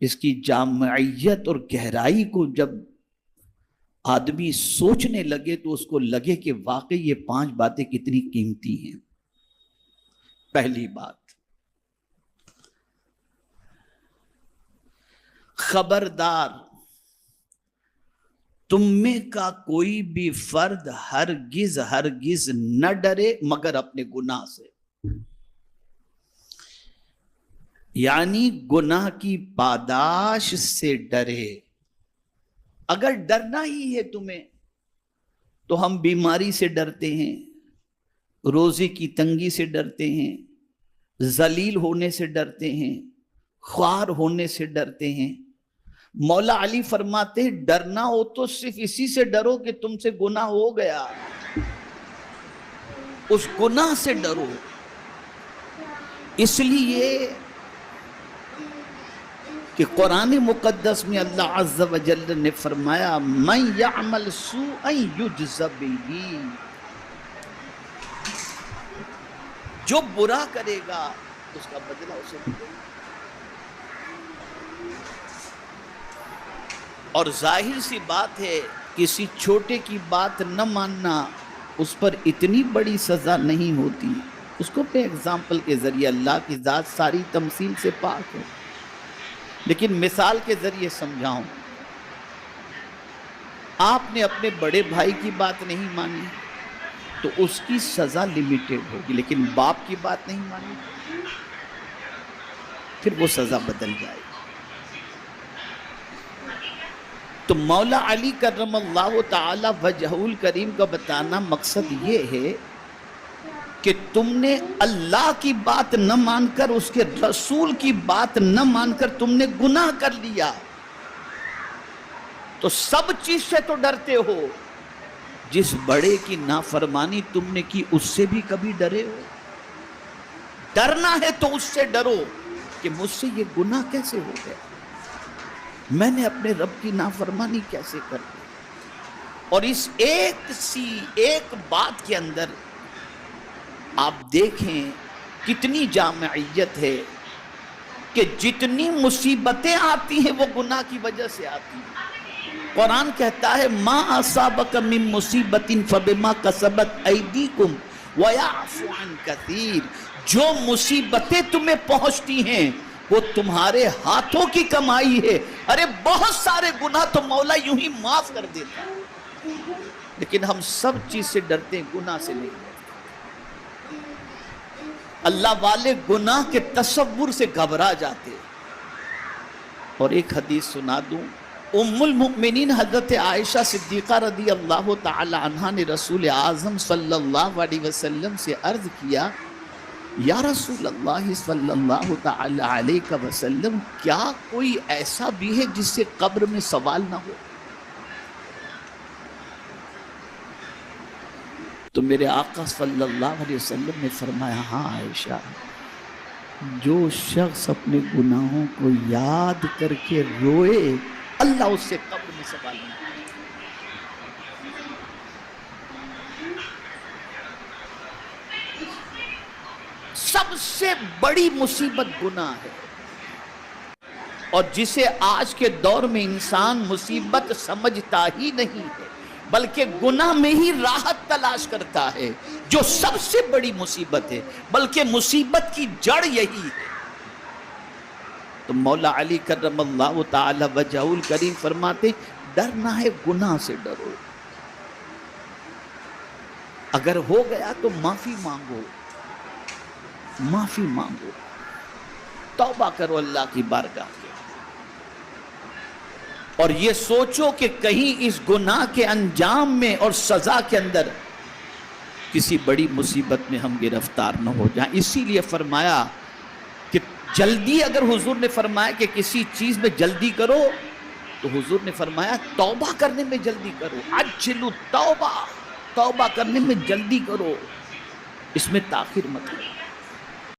اس کی جامعیت اور گہرائی کو جب آدمی سوچنے لگے تو اس کو لگے کہ واقعی یہ 5 باتیں کتنی قیمتی ہیں۔ پہلی بات، خبردار، تم میں کا کوئی بھی فرد ہرگز نہ ڈرے مگر اپنے گناہ سے، یعنی گناہ کی پاداش سے ڈرے۔ اگر ڈرنا ہی ہے تمہیں تو ہم بیماری سے ڈرتے ہیں، روزے کی تنگی سے ڈرتے ہیں، ذلیل ہونے سے ڈرتے ہیں، خوار ہونے سے ڈرتے ہیں۔ مولا علی فرماتے ہیں ڈرنا ہو تو صرف اسی سے ڈرو کہ تم سے گناہ ہو گیا، اس گناہ سے ڈرو۔ اس لیے کہ قرآن مقدس میں اللہ عز و جل نے فرمایا من یعمل سوءا یجز بہ، جو برا کرے گا اس کا بدلہ اسے ملے گا۔ اور ظاہر سی بات ہے کسی چھوٹے کی بات نہ ماننا اس پر اتنی بڑی سزا نہیں ہوتی۔ اس کو پہ اگزامپل کے ذریعے، اللہ کی ذات ساری تمثیل سے پاک ہے، لیکن مثال کے ذریعے سمجھاؤں، آپ نے اپنے بڑے بھائی کی بات نہیں مانی تو اس کی سزا لیمیٹڈ ہوگی، لیکن باپ کی بات نہیں مانی پھر وہ سزا بدل جائے گی۔ تو مولا علی کرم اللہ تعالی وجہہ الکریم کا بتانا مقصد یہ ہے کہ تم نے اللہ کی بات نہ مان کر، اس کے رسول کی بات نہ مان کر تم نے گناہ کر لیا، تو سب چیز سے تو ڈرتے ہو، جس بڑے کی نافرمانی تم نے کی اس سے بھی کبھی ڈرے ہو؟ ڈرنا ہے تو اس سے ڈرو کہ مجھ سے یہ گناہ کیسے ہو گیا، میں نے اپنے رب کی نافرمانی کیسے کر دی۔ اور اس ایک بات کے اندر آپ دیکھیں کتنی جامعیت ہے کہ جتنی مصیبتیں آتی ہیں وہ گناہ کی وجہ سے آتی ہیں۔ قرآن کہتا ہے ما اصابک من مصیبت فبما کسبت ایدیکم ویعفو عن کثیر، جو مصیبتیں تمہیں پہنچتی ہیں وہ تمہارے ہاتھوں کی کمائی ہے۔ ارے بہت سارے گناہ تو مولا یوں ہی معاف کر دیتا ہے، لیکن ہم سب چیز سے ڈرتے ہیں، گناہ سے نہیں ڈرتے۔ اللہ والے گناہ کے تصور سے گھبرا جاتے۔ اور ایک حدیث سنا دوں، ام المؤمنین حضرت عائشہ صدیقہ رضی اللہ تعالی عنہا نے رسول اعظم صلی اللہ علیہ وسلم سے عرض کیا یا رسول اللہ صلی اللہ تعالی علیہ وسلم، کیا کوئی ایسا بھی ہے جس سے قبر میں سوال نہ ہو؟ تو میرے آقا صلی اللہ علیہ وسلم نے فرمایا ہاں عائشہ، جو شخص اپنے گناہوں کو یاد کر کے روئے اللہ اس سے قبر میں سوال نہیں کرے۔ سب سے بڑی مصیبت گناہ ہے، اور جسے آج کے دور میں انسان مصیبت سمجھتا ہی نہیں ہے بلکہ گناہ میں ہی راحت تلاش کرتا ہے، جو سب سے بڑی مصیبت ہے، بلکہ مصیبت کی جڑ یہی ہے۔ تو مولا علی کرم اللہ تعالی وجہہ الکریم فرماتے ڈرنا ہے گناہ سے ڈرو، اگر ہو گیا تو معافی مانگو، معافی مانگو، توبہ کرو اللہ کی بارگاہ کے، اور یہ سوچو کہ کہیں اس گناہ کے انجام میں اور سزا کے اندر کسی بڑی مصیبت میں ہم گرفتار نہ ہو جائیں۔ اسی لیے فرمایا کہ جلدی، اگر حضور نے فرمایا کہ کسی چیز میں جلدی کرو تو حضور نے فرمایا توبہ کرنے میں جلدی کرو، عجلوا التوبہ، توبہ کرنے میں جلدی کرو، اس میں تاخیر مت کرو۔